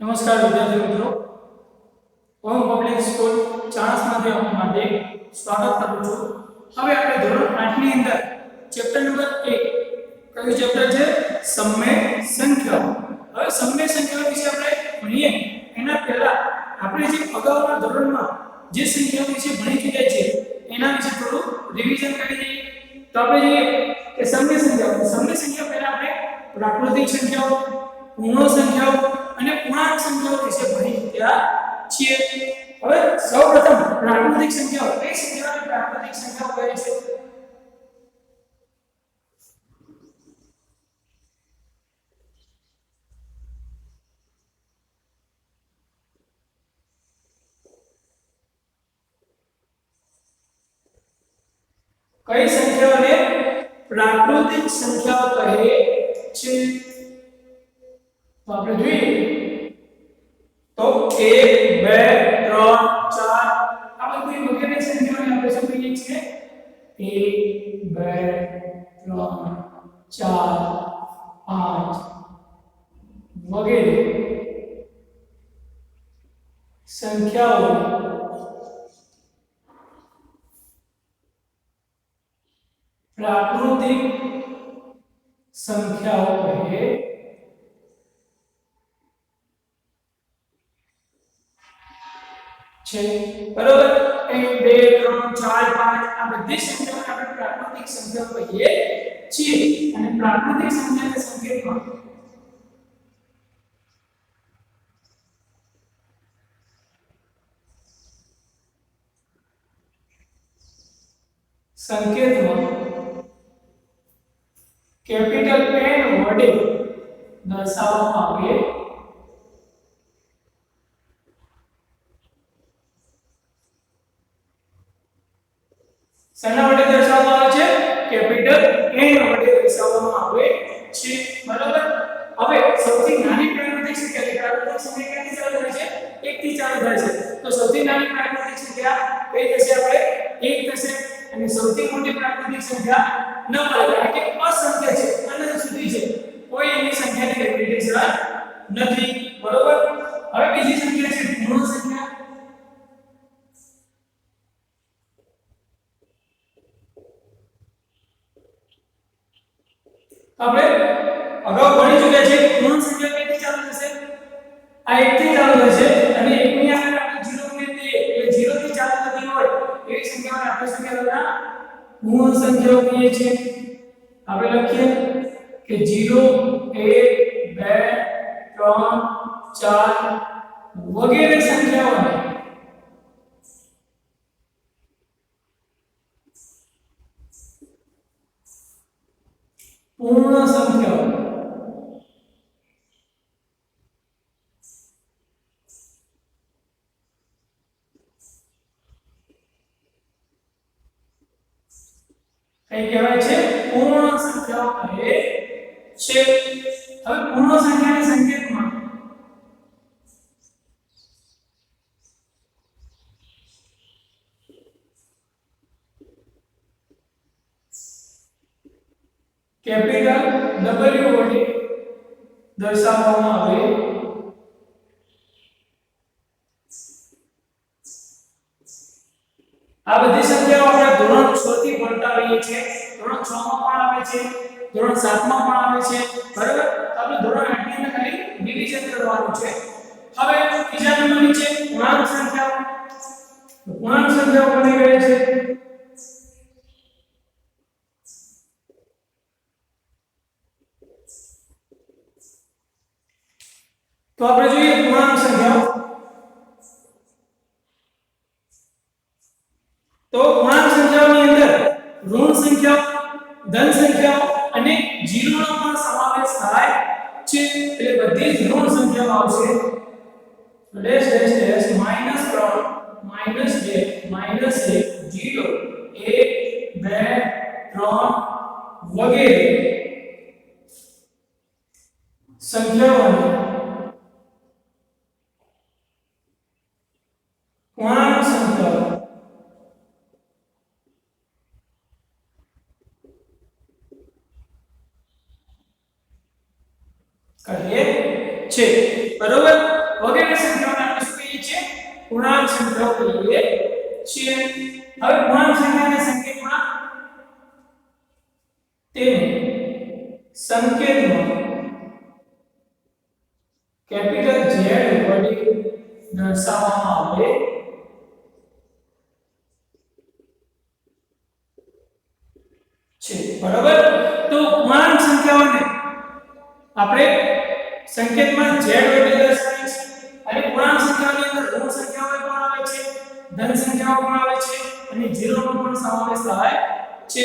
નમસ્કાર વિદ્યાર્થી મિત્રો, ઓમ પબ્લિક સ્કૂલ ચાણસમાંથી આપનું હાર્દિક સ્વાગત કરું છું. હવે આપણે ધોરણ 8 ની અંદર ચેપ્ટર નંબર 1 કયું ચેપ્ટર છે? સમય સંખ્યાઓ. હવે સમય સંખ્યાઓ વિશે આપણે ભણીએ એના પહેલા આપણે જે અગાઉના ધોરણમાં જે સંખ્યાઓ વિશે ભણી ચૂક્યા છે એના વિશે થોડું રિવિઝન કરી દઈએ. તો આપણે જોઈએ કે સમય સંખ્યાઓ પહેલા આપણે પ્રાકૃતિક સંખ્યાઓ, પૂર્ણ સંખ્યાઓ અને પૂર્ણાંક સંખ્યાઓ વિશે ભણી ચૂક્યા છીએ. હવે સૌપ્રથમ પ્રાકૃતિક સંખ્યાઓ. કઈ સંખ્યાઓને પ્રાકૃતિક સંખ્યાઓ કહે છે? કઈ સંખ્યાઓને પ્રાકૃતિક સંખ્યાઓ કહે છે? તો આપણે જોઈએ તો 1 2 3 4 આ બધી વગેરે સંખ્યાઓને આપણે શું કહીએ છીએ? 1 2 3 4 5 વગેરે સંખ્યાઓ પ્રાકૃતિક સંખ્યાઓ કહે છે. બરોબર? 1 2 3 4 5 આ બધી સંખ્યાઓને આપણે પ્રાકૃતિક સંખ્યાઓ કહીએ છીએ. અને પ્રાકૃતિક સંખ્યાના સંકેતમાં કેપિટલ N વડે દર્શાવવામાં આવે શેના વડે દર્શાવવામાં આવે છે? કેપિટલ N વડે દર્શાવવામાં આવે છે. બરાબર? હવે સૌથી નાની પ્રાકૃતિક સંખ્યા કેટલી ચાલુ થાય છે? 1 થી ચાલુ થાય છે. તો સૌથી નાની પ્રાકૃતિક સંખ્યા કઈ થશે? આપણે 1 થશે. અને સૌથી મોટી પ્રાકૃતિક સંખ્યા ન મળે કારણ કે અસંખ્ય છે, અનંત સુધી છે. કોઈ એની સંખ્યાની રેપ્યુટેશન નથી. બરોબર? હવે બીજી સંખ્યા છે પૂર્ણ સંખ્યા. આપણે અગાઉ ભણી ચૂક્યા છે પૂર્ણ સંખ્યા કઈથી ચાલુ થશે? આ 1 થી ચાલુ થશે અને 1 ની આગળ આપણે 0 ઉમેરીએ એટલે 0 થી ચાલુ થતી હોય એવી સંખ્યાઓને આપણે શું કહેવાના? પૂર્ણ સંખ્યાઓ કહીએ છીએ. આપણે લખીએ કે 0 1 2 3 4 વગેરે સંખ્યાઓને પૂર્ણ સંખ્યાઓ કઈ કહેવાય છે? પૂર્ણ સંખ્યાઓ કહે છે. હવે પૂર્ણ સંખ્યાના સંકેતમાં કેપિટલ W વડે દર્શાવવામાં આવે આ બધી સંખ્યાઓ આપણે ધોરણ 6 થી ભણતા હોઈએ છીએ. ધોરણ 6 માં પણ આવે છે, ધોરણ 7 માં પણ આવે છે. બરાબર? આપણે ધોરણ 8 ની અંદર ખાલી રિવિઝન કરવાનું છે. હવે બીજા નંબરની છે પૂર્ણાંક સંખ્યાઓ. પૂર્ણાંક સંખ્યાઓ કોને કહે છે? તો આપણે જોઈએ પૂર્ણાંક સંખ્યાઓ. તો પૂર્ણાંક સંખ્યાઓની અંદર ઋણ સંખ્યાઓ, ધન સંખ્યાઓ અને જીરોનો પણ સમાવેશ થાય છે. એટલે બધી જ ઋણ સંખ્યાઓ આવશે. ડેશ ડેશ ડેશ -3 -2 -1 0 1 2 3 વગેરે સંખ્યાઓને પૂર્ણાંક સંખ્યાઓ કહીએ છે. બરોબર? પૂર્ણાંક સંખ્યાઓ કહીએ છીએ હવે પૂર્ણાંક સંખ્યાને સંકેતમાં તેને સંકેતમાં કેપિટલ Z વડે દર્શાવવામાં આવે છે બરાબર તો પૂર્ણાંક સંખ્યાઓને આપણે સંકેતમાં Z વડે દર્શાવીએ છીએ અને પૂર્ણાંક સંખ્યાઓની અંદર ઋણ સંખ્યાઓ પણ આવે છે ધન સંખ્યાઓ પણ આવે છે અને 0 નો પણ સમાવેશ થાય છે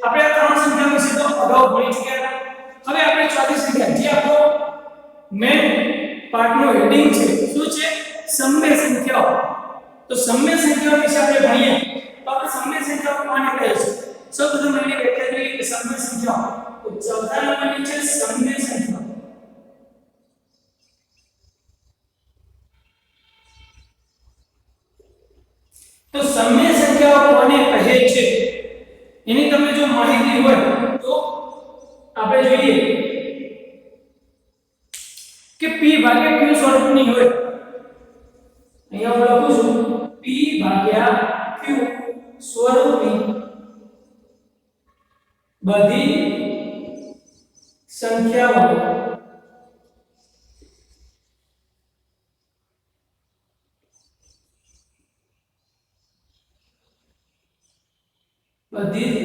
આપણે આ ત્રણ સંખ્યાઓ વિશે તો અગાઉ ભણી ચૂક્યા હતા હવે આપણે ચોથી સંખ્યા જે આપણો મેઈન પાર્ટનો હેડિંગ છે શું છે સમય સંખ્યાઓ તો સમય સંખ્યાઓ વિશે આપણે ભણીએ તો આપણે સમય સંખ્યાઓ કોને કહે છે સૌપ્રથમ એની વ્યાખ્યા જોઈએ કે સમય સંખ્યાઓ તો ચોથા નંબરની છે સમય સંખ્યાઓ તો સમય સંખ્યાઓ કોને કહે છે એની તમને જો માહિતી હોય તો આપણે જોઈએ કે p ભાગ્યા q સ્વરૂપની હોય અહીંયા હું લખું છું p ભાગ્યા q સ્વરૂપની બધી સંખ્યાઓ બધી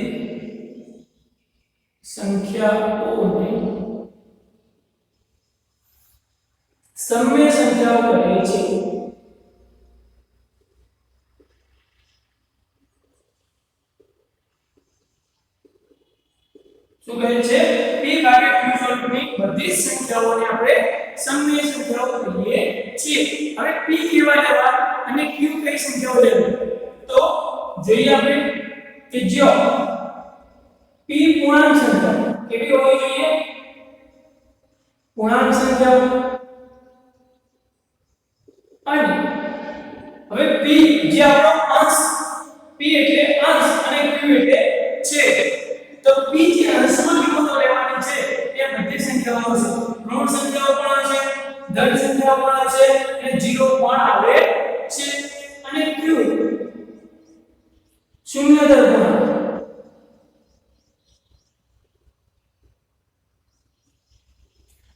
સંખ્યાઓને સમય સંખ્યાઓ કહે છે શું કહે છે p ભાગ્યા q સ્વરૂપની બધી સંખ્યાઓને આપણે સમય સંખ્યાઓ કહીએ છીએ હવે p કેવા લેવા અને q કઈ સંખ્યાઓ લેવી તો જોઈએ આપણે કે જો p પૂર્ણાંક સંખ્યા કેવી હોવી જોઈએ પૂર્ણાંક સંખ્યાઓ અને હવે p જે આપણો અંશ p એટલે અંશ અને q એટલે છેદ તો p જે અંશમાં કિંમતો લેવાની છે એ બધી સંખ્યાઓ છે ઋણ સંખ્યાઓ પણ છે ધન સંખ્યાઓ પણ છે અને 0 પણ આવે છે અને q શૂન્ય દર પૂર્ણાંક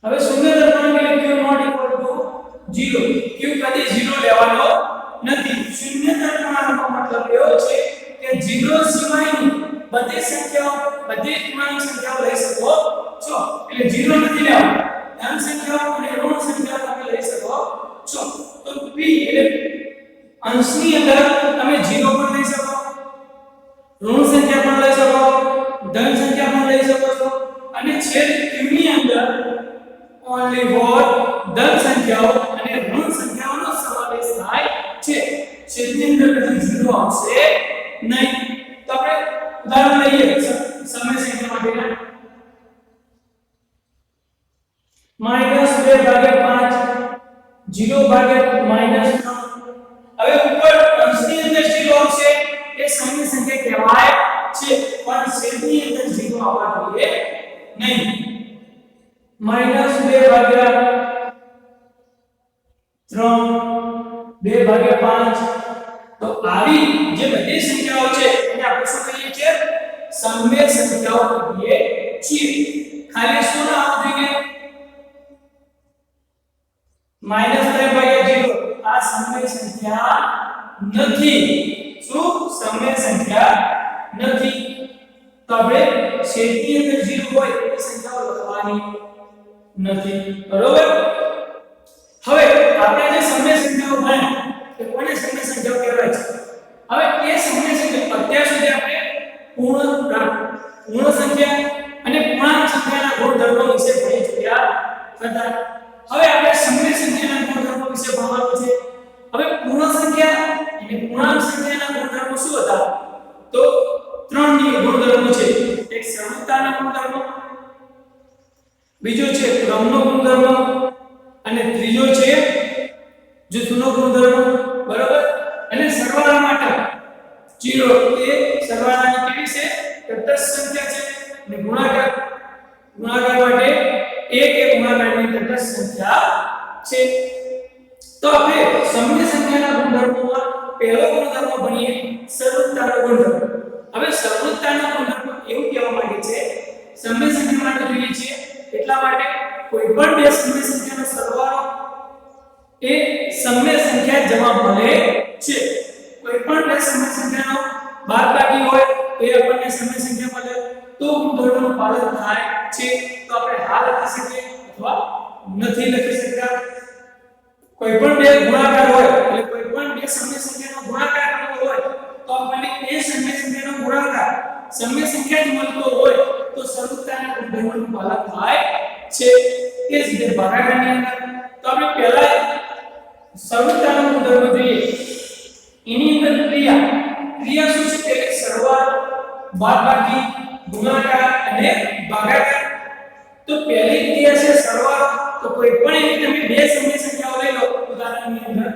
હવે શૂન્ય દર પૂર્ણાંક એટલે q not equal to 0 q કદી 0 લેવાનો નથી શૂન્ય દર પૂર્ણાંકનો મતલબ એવો છે કે 0 સિવાયની બધી સંખ્યાઓ બધી પૂર્ણાંક સંખ્યાઓ લઈ શકો છો એટલે 0 નથી લેવાનો ધન સંખ્યાઓ અને ઋણ સંખ્યાઓ તમે લઈ શકો છો તો p એટલે અંશની અંદર તમે 0 પણ લઈ શકો ઋણ સંખ્યા પણ લઈ શકો ધન સંખ્યા પણ લઈ શકો છો અને છેદ q ની અંદર ઓન્લી ફોર ધન સંખ્યાઓ અને ઋણ સંખ્યાઓનો સમાવેશ થાય છે છેદની અંદર કદી 0 આવશે નહીં તો આપણે ઉદાહરણ લઈએ સમય સંખ્યા માટેના -2/5 0/-3 હવે ઉપર અંશની અંદર 0 આવશે એ સમય સંખ્યા કહેવાય છે પણ છેદની અંદર 0 આવવા જોઈએ નહીં -2/3 તો આવી જે બધી સંખ્યાઓ છે એને આપણે શું કહીએ છીએ સમય સંખ્યાઓ કહીએ છીએ ખાલી શું ના આવવું જોઈએ -3/0 આ સમય સંખ્યા નથી શું સમય સંખ્યા નથી તો આપણે છેદની અંદર 0 હોય એ સંખ્યાઓ લખવાની નથી બરોબર હવે આપણે જે સમય સંખ્યાઓ ભણ્યા કે કોને સમય સંખ્યાઓ કહેવાય છે હવે એ સમય સંખ્યા અત્યાર સુધી આપણે પૂર્ણ સંખ્યા અને પૂર્ણાંક સંખ્યાના ગુણધર્મો વિશે ભણી ચૂક્યા હતા હવે આપણે સમય સંખ્યાના ગુણધર્મો વિશે ભણવાનું છે હવે પૂર્ણ સંખ્યા અને પૂર્ણાંક સંખ્યાના ગુણધર્મો શું હતા તો ત્રણ ગુણધર્મો છે એક સરળતાનો ગુણધર્મ બીજો છે ક્રમનો ગુણધર્મ અને ત્રીજો છે જૂથનો ગુણધર્મ બરાબર અને સરવાળા માટે 0 એ સરવાળાની કેવી છે તટસ્થ સંખ્યા છે અને ગુણાકાર માટે 1 એ ગુણાકારની તટસ્થ સંખ્યા છે તો આપણે સમય સંખ્યાના ગુણધર્મોમાં સમય સંખ્યા માટે જોઈએ છીએ એટલા માટે કોઈ પણ બે સમય સંખ્યાનો સરવાળો એ સમય સંખ્યા જવાબ મળે છે કોઈ પણ બે સમય સંખ્યાનો બાદબાકી હોય તો એ આપણને સમય સંખ્યા મળે તો ગુણધર્મનું પાલન થાય છે તો આપણે હા લખી શકીએ અથવા નથી લખી શકતા કોઈ પણ બે ગુણાકાર હોય એટલે કોઈ પણ બે સમય સંખ્યાનો ગુણાકાર કરવો હોય તો આપણને એ સમય સંખ્યાનો ગુણાકાર સમય સંખ્યા જ મળતો હોય તો સરળતાના ગુણધર્મનું પાલન થાય છે એ જ રીતે ભાગાકારની અંદર તો આપણે પહેલા સરળતાનો ગુણધર્મ જોઈએ એની અંદર ક્રિયા શું છે કે સરવાળો બાદબાકી ગુણાકાર અને ભાગાકાર તો પહેલી ક્રિયા છે સરવાળો તો કોઈ પણ એની તમે બે સમય સંખ્યાઓ લઈ લો ઉદાહરણની અંદર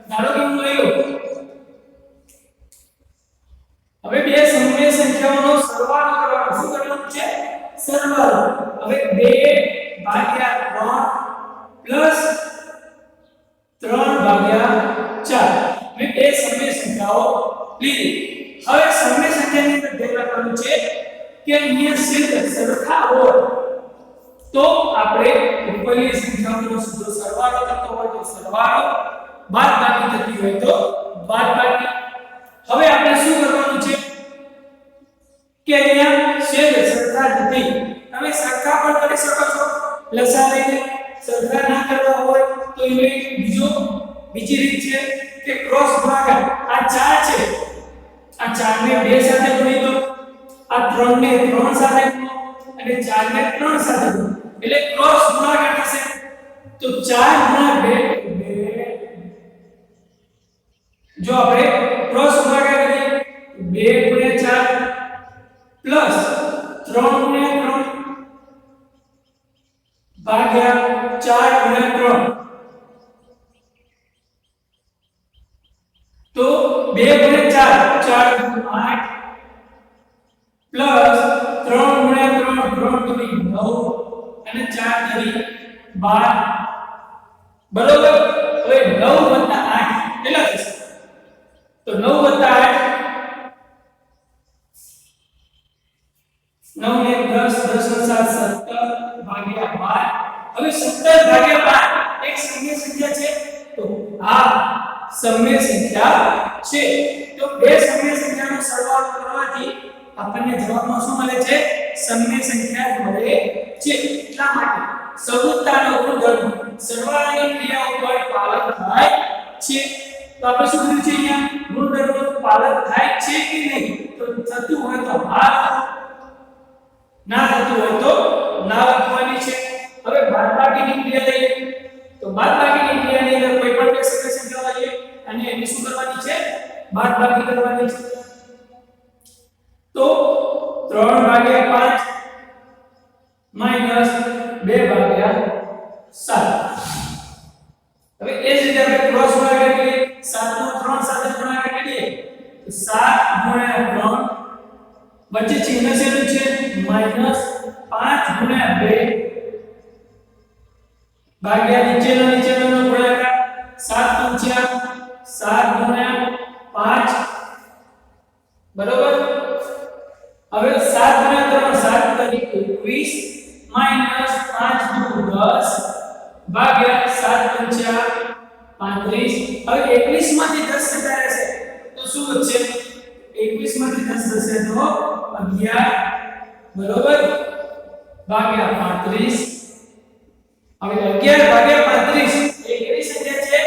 ધારો કે હું લઈ લઉં હવે બે સમય સંખ્યાઓનો સરવાળો કરવાનો શું કરવાનું છે સરવાળો હવે 2 ભાગ્યા 3 પ્લસ 3 ભાગ્યા 4 મેં બે સમય સંખ્યાઓ લીધી હવે સમય સંખ્યાની અંદર ધ્યાન રાખવાનું છે કે અહીંયા સિદ્ધ સરખા હોય તો આપણે ઉપરની સંખ્યાઓનો સીધો સરવાળો થતો હોય તો સરવાળો બાદબાકી થતી હોય તો બાદબાકી હવે આપણે શું કરવાનું છે કે અહીંયા છેદ સરખા નથી તમે સરખા પણ કરી શકો છો લસા લઈને સરખા ના કરવા હોય તો એ બીજી રીત છે કે ક્રોસ ગુણાકાર આ 4 છે આ 4 ને 2 સાથે ગુણી દો આ 3 ને 3 સાથે ગુણો અને 4 ને 3 સાથે ગુણો એટલે ક્રોસ ગુણાકાર થશે તો 4 ગુણ્યા 2 જો આપણે ક્રોસ ગુણાકાર કરીએ 2 ગુણ્યા 4 પ્લસ 3 ગુણ્યા 3 ભાગ્યા 4 ગુણ્યા 3 तो 2 गुणिया 4 4 8 प्लस 3 गुणिया 3 3 दूनी 9 અને 4 તરી 12 બરોબર હવે 9 + 8 કેટલા થશે તો 9 + 8 9 ને 10 10 ને 7 17 ભાગ્યા 12 હવે 17 ભાગ્યા 12 એક સમય સંખ્યા છે તો આ સમય સંખ્યા છે તો બે સમય સંખ્યાનો સરવાળો કરવાથી આપણને જવાબમાં શું મળે છે સમય સંખ્યા મળે છે એટલા માટે સરળતાનો ગુણધર્મ સરવાળાની ક્રિયા ઉપર પાલન થાય છે તો આપણે શું કર્યું છે અહીંયા ગુણધર્મનું પાલન થાય છે કે નહીં તો થતું હોય તો હા ના થતું હોય તો ના લખવાની છે હવે બાદબાકીની ક્રિયા લઈએ તો બાદબાકીની ક્રિયાની અંદર કોઈ પણ બે સમય સંખ્યા લઈએ અને એની શું કરવાની છે બાદબાકી કરવાની છે તો 3 ભાગ્યા 5 માઈનસ 2 ભાગ્યા 7 હવે એ જ રીતે આપણે ક્રોસ ગુણાકાર કરીએ 7 નો 3 સાથે ગુણાકાર કરીએ તો 7 ગુણ્યા 3 વચ્ચે ચિહ્ન શેનું છે માઈનસ 5 ગુણ્યા 2 ભાગ્યા નીચેનો ગુણાકાર 7 પંચા 7 ગુણ્યા 5 બરોબર હવે 7 ગુણ્યા 3 7 તરી 21 માઈનસ 5 દુ 10 ભાગ્યા 7 પંચા 35 હવે 21 માંથી 10 જતા રહેશે તો શું વધશે 21 માંથી 10 જશે તો 11 બરોબર ભાગ્યા 35 હવે 11 ભાગ્યા 35 એ કેવી સંખ્યા છે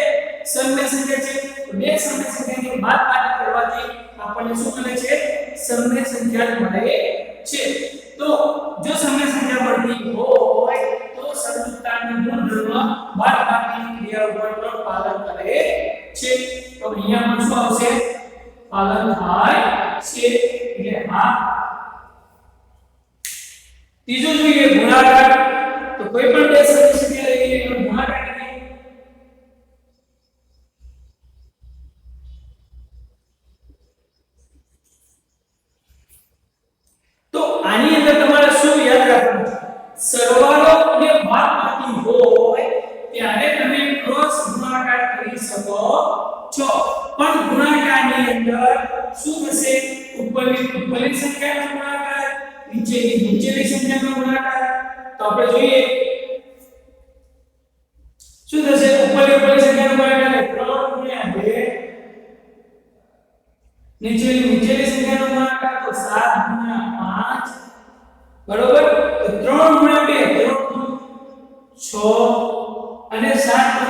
સમય સંખ્યા છે બે સમય સંખ્યાની બાદબાકી કરવાથી આપણને શું મળે છે સમય સંખ્યા મળે છે તો જો સમય સંખ્યા મળતી હોય તો સરળતાની ગુણધર્મ બાદબાકીની ક્રિયા ઉપર પણ પાલન કરે છે તો અહીંયા પણ શું આવશે પાલન થાય છે એટલે હા ત્રીજો જોઈએ ગુણાકાર તો કોઈ પણ બે સમય સંખ્યા લઈએ એનો ગુણાકાર કરીએ તો આની અંદર તમારે શું યાદ રાખવાનું સરવાળો અને બાદબાકી હોય ત્યારે તમે ક્રોસ ગુણાકાર કરી શકો છો પણ ગુણાકારની અંદર શું થશે ઉપરની સંખ્યાનો ગુણાકાર નીચેની નીચેની સંખ્યાનો ગુણાકાર તો આપણે જોઈએ શું થશે ઉપરની સંખ્યાનો ગુણાકાર 3 * 2 નીચેની સંખ્યાનો ગુણાકાર તો 7 * 5 બરોબર તો 3 * 2 6 અને 7 *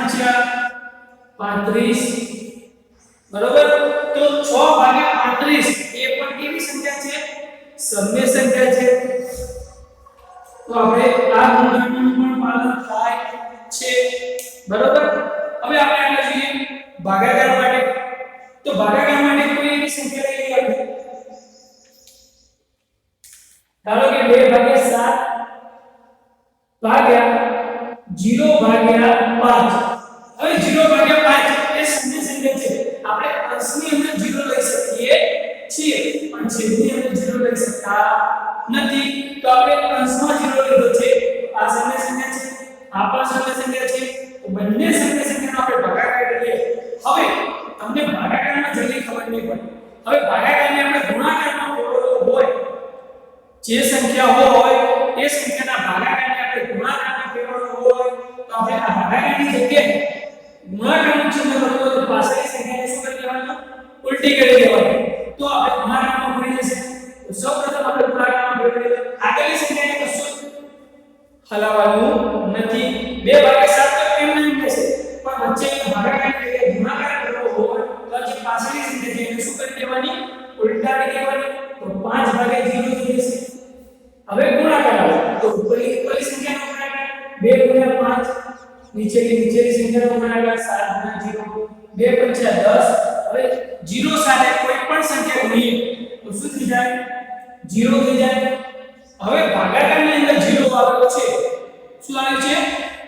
5 35 બરોબર તો 6/35 એ પણ કેવી સંખ્યા છે સમય સંખ્યા છે તો આપણે આ ગુણધર્મનું પણ પાલન થાય છે બરોબર હવે આપણે આગળ જોઈએ ભાગાકાર માટે તો ભાગાકાર માટે કોઈ એવી સંખ્યા લઈ લઈએ ધારો કે 2/7 ભાગ્યા 0/5 હવે 0/5 એ સમય સંખ્યા છે આપણે અંશની અંદર 0 લઈ શકીએ છીએ પણ છેદની અંદર 0 લઈ શકતા નથી તો આપણે અંશમાં 0 લીધો છે આ સમય સંખ્યા છે આ પણ સમય સંખ્યા છે તો બંને સમય સંખ્યાનો આપણે ભાગાકાર કરીએ હવે તમને ભાગાકારમાં જલ્દી ખબર નહીં પડે હવે ભાગાકારને આપણે ગુણાકારમાં ફેરવવો હોય જે સંખ્યા હોય એ સંખ્યાના ભાગાકારને આપણે ગુણાકારમાં ફેરવવો હોય તો આપણે આ ભાગાકારની જગ્યાએ ગુણાકારનું ચિહ્ન લખવું હોય તો પાછળની સંખ્યાને શું કરી દેવાનું ઉલટી કરી દેવાની તો આપણે ગુણાકારમાં ભણી જશે તો સૌપ્રથમ આપણે ગુણાકારમાં ફેરવીએ આગળની સંખ્યાને કશું હલાવવાનું નથી 2/7 તો કેમ નહીં થશે પણ વચ્ચે ભાગાકારની જગ્યાએ ગુણાકાર કરવો હોય તો જે પાછળની સંખ્યા છે એને શું કરી દેવાની ઉલટાવી દેવાની તો 5/0 થઈ જશે હવે ગુણાકાર આવે તો ઉપરની સંખ્યાનો ગુણાકાર 2 * 5 નીચેની સંખ્યાનો ગુણાકાર 7 * 0 2 * 5 10 હવે 0 સાથે કોઈ પણ સંખ્યા ગુણીએ તો શું થઈ જાય 0 થઈ જાય હવે ભાગાકારની અંદર 0 આવેલો છે શું આવે છે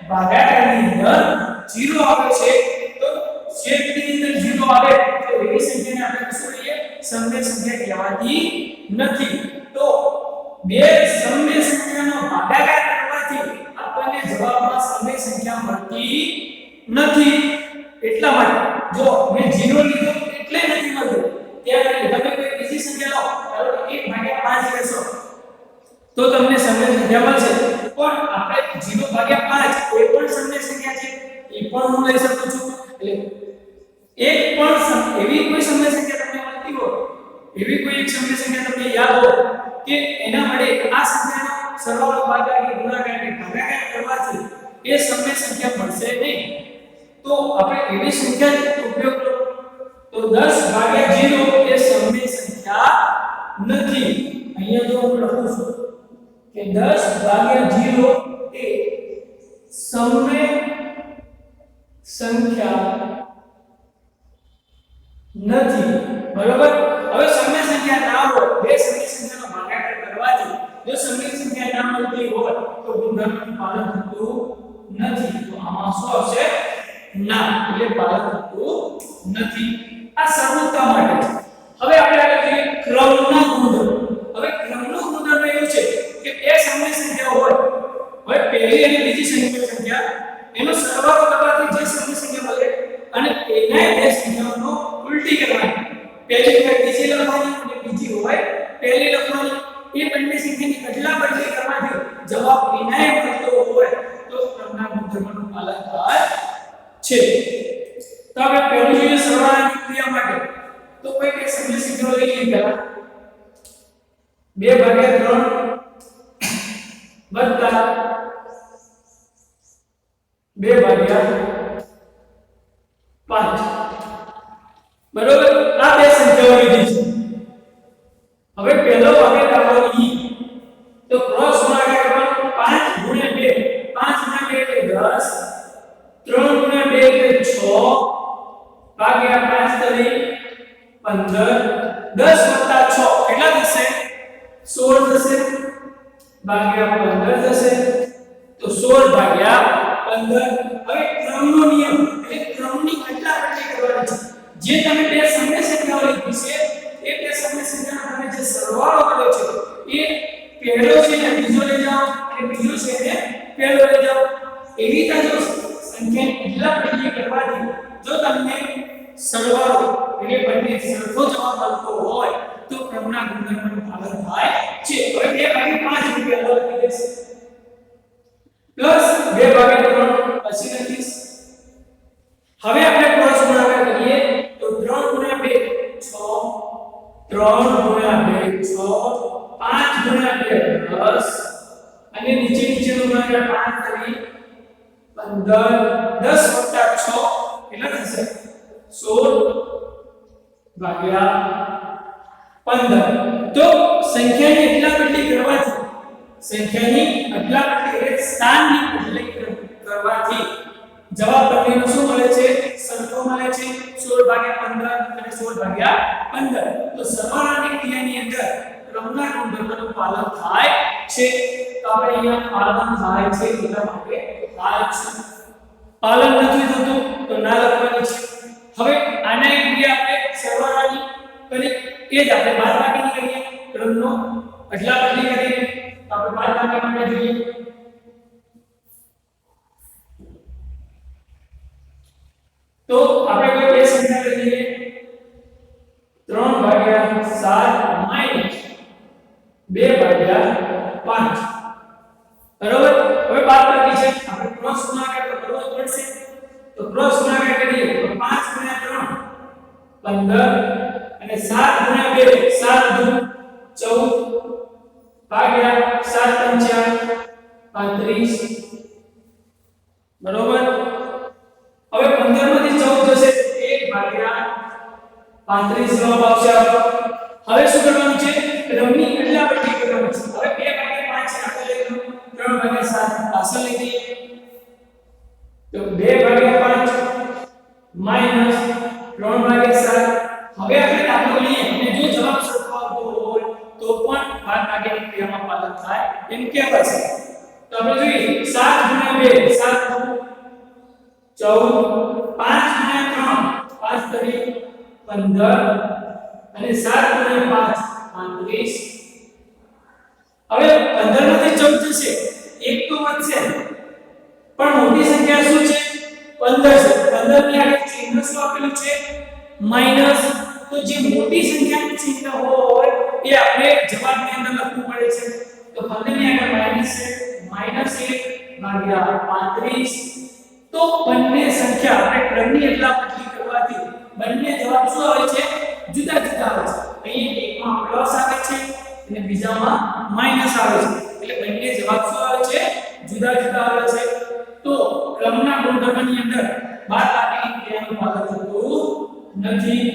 ભાગાકારની અંદર 0 આવે છે તો છેદની અંદર 0 આવે તો એવી સંખ્યાને આપણે શું કહીએ સમય સંખ્યા કહેવાતી નથી તો બે સમય સંખ્યાનો ભાગાકાર કરવાથી આપણને જવાબમાં સમય સંખ્યા મળતી નથી એટલા માટે જો મેં 0 લીધો એટલે નથી મળતું ત્યારે તમે કોઈ બીજી સંખ્યા લો ધારો કે 1/5 લેશો તો તમને સમય સંખ્યા મળશે પણ આપણે 0/5 કોઈ પણ સમય સંખ્યા છે એ પણ હું લઈ શકું છું એટલે એક પણ એવી કોઈ સમય સંખ્યા તમને મળતી હોય એવી કોઈ એક સમય સંખ્યા તમને યાદ હોય કે એના માટે આ સંખ્યાનો સરવાળો ભાગાકાર ગુણાકાર કે ભાગાકાર કરવાથી એ સમય સંખ્યા મળશે નહીં તો આપણે એવી સંખ્યાનો ઉપયોગ કરો તો 10/0 એ સમય સંખ્યા નથી અહીંયા જો હું લખું છું કે 10/0 એ સમય સંખ્યા નથી બરોબર હવે સમય સંખ્યા ના હોય બે સમય સંખ્યાનો ભાગાકાર કરવાથી જો સમય સંખ્યા ના મળતી હોય તો ગુણધર્મનું પાલન થતું નથી તો આમાં શું આવશે ના એટલે પાલન થતું નથી આ સરળતા માટે હવે આપણે આગળ જોઈએ ક્રમના ગુણધર્મ હવે ક્રમનો ગુણધર્મ એવું છે કે બે સમય સંખ્યા હોય હવે પહેલી અને બીજી સંખ્યા એનો સરવાળો કરવાથી જે સમય સંખ્યા મળે અને એના બે સંખ્યાઓનો ઉલટી કરવાની પહેલી હોય બીજી લખવાની અને બીજી હોય પહેલી લખવાની એ બંને સંખ્યાની અદલા બદલી કરવાથી જવાબ એનાય મળતો હોય તો ક્રમના ગુણધર્મનું પાલન થાય છે તો આપણે પહેલું જોઈએ સરવાળાની ક્રિયા માટે તો કોઈ બે સમય સંખ્યાઓ લઈ લઈએ પહેલા 2/3 2/5 બરોબર આ બે સંખ્યાઓ લીધી છે હવે પહેલો ભાગાકાર કરવાનો ઈ તો ક્રોસ ગુણાકાર કરવાનો 5 * 2 5 * 2 એટલે 10 3 * 2 એટલે 6 ભાગ્યા 5 તરી 15 10 + 6 કેટલા થશે 16 થશે ભાગ્યા 15 થશે તો 16/15 હવે ક્રમનો નિયમ એટલે ક્રમની અદલા બદલી કરવાની છે જે તમે બે સમય સંખ્યાઓ લીધી છે એ બે સમય સંખ્યાનો તમે જે સરવાળો કર્યો છે એ પહેલો છે ને બીજો લઈ જાઓ અને બીજો છે ને પહેલો લઈ જાઓ એવી રીતે જો સંખ્યાની અદલા બદલી કરવાથી જો તમને સરવાળો એટલે બંને સરખો જવાબ મળતો હોય તો ક્રમના ગુણધર્મનું પાલન થાય છે હવે 2/5 રૂપિયા લો પ્લસ 2 ભાગ્યા 3 પછી લખીશ. હવે આપણે ક્રોસ ગુણાકાર કરીએ તો 3 ગુણ્યા 2 6, 3 ગુણ્યા 2 6, 5 ગુણ્યા 2 10 અને નીચેનો ગુણાકાર 5 કરી 15, 10 વત્તા 6 કેટલા થશે 16 ભાગ્યા 15. તો સંખ્યાની અદલાબદલી કરવાથી એટલે સ્થાનની બદલી કરવાથી જવાબ બંનેનો શું મળે છે સરખો મળે છે 16 ભાગ્યા 15 અને 16 ભાગ્યા 15. તો સરવાળાની ક્રિયાની અંદર ક્રમના ગુણધર્મનું પાલન થાય છે. તો આપણે અહીંયા પાલન થાય છે એટલા માટે થાય છે. પાલન નથી થતું તો ના લખવાની છે. હવે આના એક ક્રિયા આપણે સરવાળાની કરી એ જ આપણે બાદબાકીની કરીએ ક્રમનો અદલાબદલી કરીએ તો આપણે બાદબાકી માટે જોઈએ તો આપણે કોઈ બે સંખ્યા લઈ લઈએ 3 ભાગ્યા 7 માઈનસ 2 ભાગ્યા 5 બરોબર. હવે બાદબાકી છે આપણે ક્રોસ ગુણાકાર તો કરવો જ પડશે. તો ક્રોસ ગુણાકાર કરીએ તો 5 ગુણ્યા 3 15 અને 7 ગુણ્યા 2 7 દુ 14 ભાગ્યા 7 પંચા 35 બરોબર. હવે 15 માંથી 14 જશે 1 ભાગ્યા 35 જવાબ આવશે આપણો. હવે શું કરવાનું છે ક્રમની અદલાબદલી કરવાની છે. હવે 2 ભાગ્યા 5 આપણે લઈ લો 3 ભાગ્યા 7 પાછળ લઈ જઈએ તો 2 ભાગ્યા 5 માઈનસ 3 ભાગ્યા 7. હવે આપણે દાખલો લઈએ અને જો જવાબ સરખો આવતો હોય તો પણ બાદબાકીની ક્રિયામાં પાલન થાય એમ કહેવાય છે. તો આપણે જોઈએ 7 ગુણ્યા 2 7 14 5 ગુણ્યા 3 5 તરી 15 અને 7 ગુણ્યા 5 35. હવે 15 માંથી 14 જશે એક તો વધશે પણ મોટી સંખ્યા શું છે 15 છે. 15 ની આગળ ચિહ્ન શું આપેલું છે માઈનસ. તો જે મોટી સંખ્યાનું ચિહ્ન હોય એ આપણે જવાબની અંદર લખવું પડે છે. તો 15 ની આગળ માઈનસ છે -1 ભાગ્યા 35. તો બંને સંખ્યા આપણે ક્રમની અદલાબદલી કરવાથી બંને જવાબ શું આવે છે જુદા જુદા આવે છે. અહીં એકમાં પ્લસ આવે છે અને બીજામાં માઈનસ આવે છે એટલે બંને જવાબ શું આવે છે જુદા જુદા આવે છે. તો ક્રમના ગુણધર્મની અંદર બાદબાકીની ક્રિયાનું પાલન થતું નથી.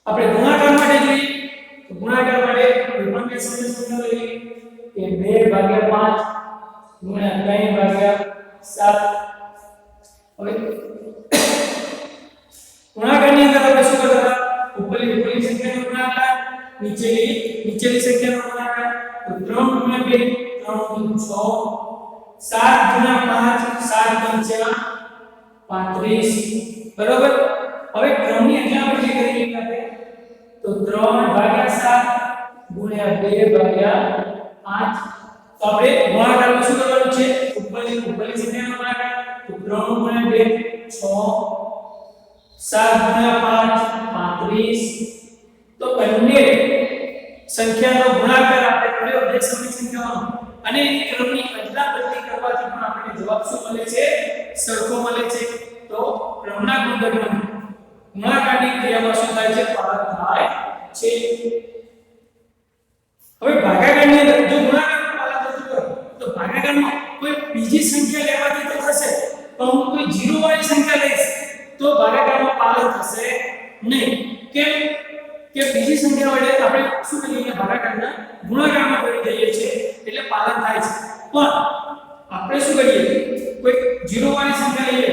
આપણે ગુણાકાર માટે જોઈએ તો ગુણાકાર માટે કોઈ પણ બે સમીકરણ લઈએ કે 2 ભાગ્યા 5 ગુણ્યા 3 ભાગ્યા 7. હવે ગુણાકારની અંદર આપણે શું કરતા હતા ઉપરની સંખ્યાનો ગુણાકાર નીચેની સંખ્યાનો ગુણાકાર. તો 3 ગુણ્યા 2 3 6 7 ગુણ્યા 5 7 પંચા 35 બરોબર. હવે ક્રમની અદલાબદલી કરીએ આપણે તો 3 ભાગ્યા 7 ગુણ્યા 2 ભાગ્યા 5. તો આપણે ગુણાકારમાં શું કરવાનું છે ઉપરની સંખ્યાનો ગુણાકાર. તો 3 ગુણ્યા 2 6 7 ગુણ્યા 5 35. તો બંને સંખ્યાનો ગુણાકાર આપણે કર્યો બે સમી સંખ્યાઓનો અને એની ક્રમની અદલાબદલી કરવાથી પણ આપણને જવાબ શું મળે છે સરખો મળે છે. તો ક્રમના ગુણધર્મનું ગુણાકારની ક્રિયામાં શું થાય છે પાલન થાય છે. હવે ભાગાકારની અંદર જો ગુણાકારનું પાલન થતું હોય તો ભાગાકારમાં કોઈ બીજી સંખ્યા લેવાથી તો થશે પણ હું કોઈ 0 વાળી સંખ્યા લઈશ તો ભાગાકારમાં પાલન થશે નહીં. કેમ કે બીજી સંખ્યા વડે આપણે શું કરીએ ભાગાકારના ગુણાકારમાં કરી દઈએ છીએ એટલે પાલન થાય છે. પણ આપણે શું કરીએ કોઈ 0 વાળી સંખ્યા લઈએ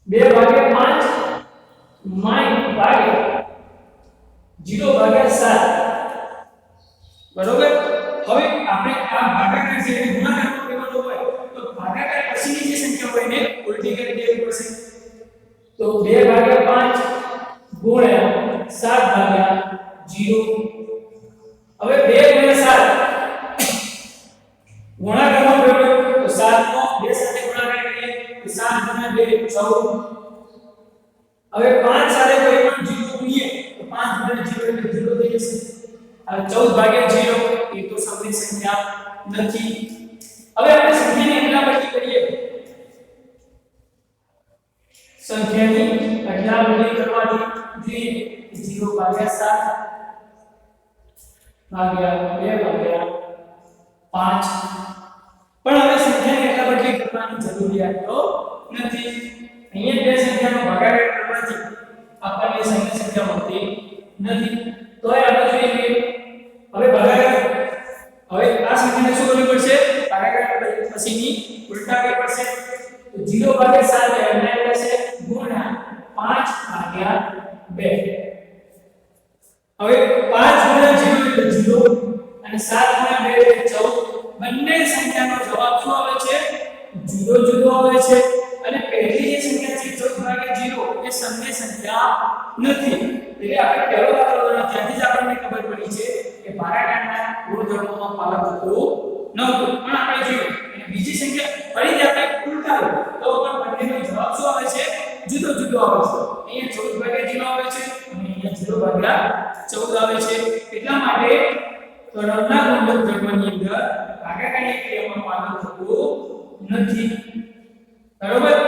2 ભાગ્યા 5 માઈનસ ભાગ્યા 0 ભાગ્યા 7 બરોબર. હવે આપણે આ ભાગાકાર છે એને ગુણાકાર કરવાનો હોય તો ભાગાકાર પછીની જે સંખ્યા હોય એને ઉલટી કરી દેવી પડશે. તો 2 ભાગ્યા 5 ગુણ્યા 7 ભાગ્યા 0. હવે 2 ગુણ્યા 7 ગુણાકારમાં કર્યો તો 7 નો 2 સાથે ગુણાકાર કરીએ તો 7 ગુણ્યા 2 14. હવે 5 સાથે કોઈ પણ 0 ગુણીએ તો 5 ગુણ્યા 0 એટલે 0 થઈ જશે હવે 14 ભાગ્યા 0 એ તો સમય સંખ્યા નથી. હવે આપણે સંખ્યાની અદલાબદલી કરીએ. સંખ્યાની અદલાબદલી કરવાની જોઈએ 0 ભાગ્યા 7 ભાગ્યા 2 ભાગ્યા 5. પણ હવે સંખ્યાની અદલાબદલી કરવાની જરૂરિયાત તો નથી. અહીંયા બે સંખ્યાનો ભાગાકાર કરવાથી આપણને સમય સંખ્યા મળતી નથી. તો આપણે જોઈએ હવે ભાગાકાર હવે આ સંખ્યાને શું કરવી પડશે? ભાગાકાર પછીની ઉલટાવી પડશે. તો 0 ભાગ્યા 7 એટલે થશે ગુણ્યા 5 ભાગ્યા 2. હવે 5 ગુણ્યા 0 એટલે 0 અને 7 ગુણ્યા 2 એટલે 14. બંને સંખ્યાનો જવાબ શું આવે છે? જુદો જુદો આવે છે. અને પહેલી જે સંખ્યા છે 14 ભાગ્યા 0 એ સમય સંખ્યા નથી. એટલે આપણે પહેલો દાખલો ગણ્યો ત્યાંથી જ આપણને ખબર પડી છે કે ભાગાકારના ગુણધર્મોમાં પાલન થતું નહોતું. પણ આપણે જોયું અને બીજી સંખ્યા ફરીથી આપણે ઉલટાવી તો પણ બંનેનો જવાબ શું આવે છે? જુદો જુદો આવે છે. અહીંયા 14 ભાગ્યા 0 આવે છે અને અહીંયા 0 ભાગ્યા 14 આવે છે. એટલા માટે કણના ગુણધર્મની અંદર ભાગાકારની ક્રિયામાં પાલન થતું નથી. બરોબર?